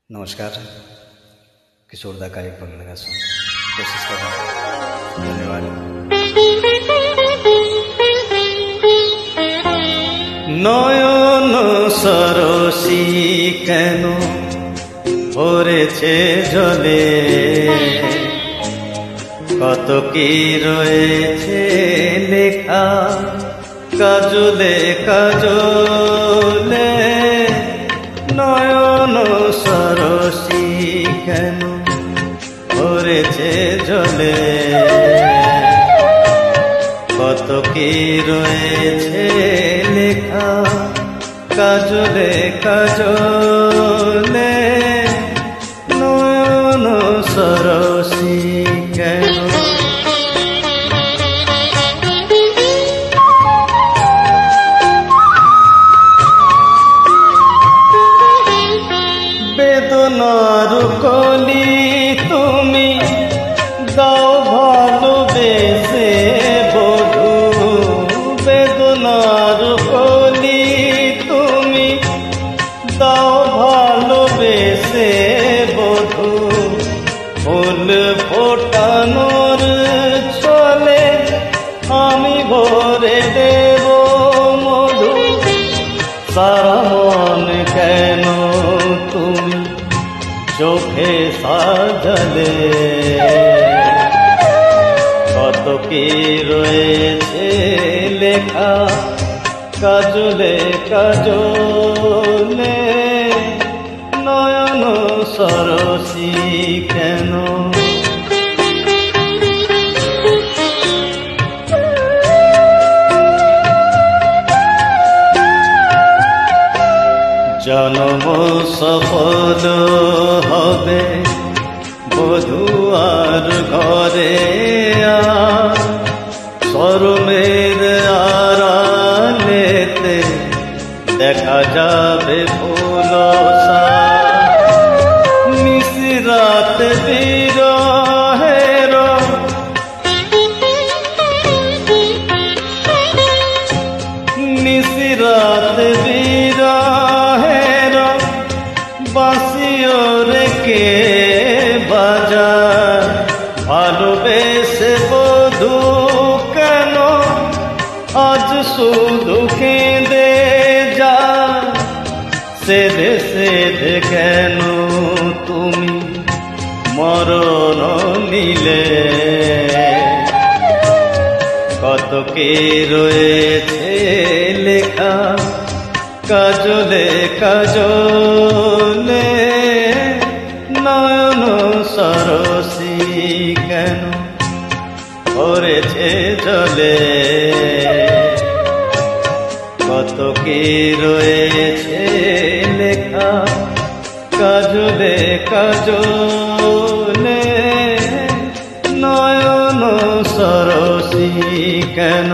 नमस्कार। किशोर दा कार्यक्रम लगा सुन कोशिश करना। धन्यवाद। नयन सरसी केन भरेছে জলে, কত কি রয়েছে লেখা কাজলে কাজলে। নয়ন সরসী কেন ভরেছে জলে, কত কি রয়েছে লেখা কাজলে কাজলে। নয়ন সরসী কেন বেদনার কলি তুমি দাও ভালোবেসে বধূ। বেদনার কলি তুমি দাও ভালোবেসে বধূ। ফুল ফোটানোর ছলে আমি ভরে দেব মধু। সারা মন কেন তুমি চোখে সাজালে, কত কি রয়েছে লেখা কাজলে কাজলে। নয়ন সরসী কেন জন্ম সফল হবে বধুয়ার ঘরে। শরমের আড়ালেতে দেখা যাবে ফুলসা। নিশিরাত বিরহের নিশিরাত বিরহের বাঁশিও রেখে বাজা। ভালোবেসে বধূ কেন আজ শুধু কেঁদে যা। সেদে সেদে কেন তুমি মরণ নিলে, কত কি রয়েছে লেখা কাজলে কাজলে। নয়ন সরসী কেন ভরেছে জলে, কত কি রয়েছে লেখা কাজলে কাজলে। নয়ন সরসী কেন।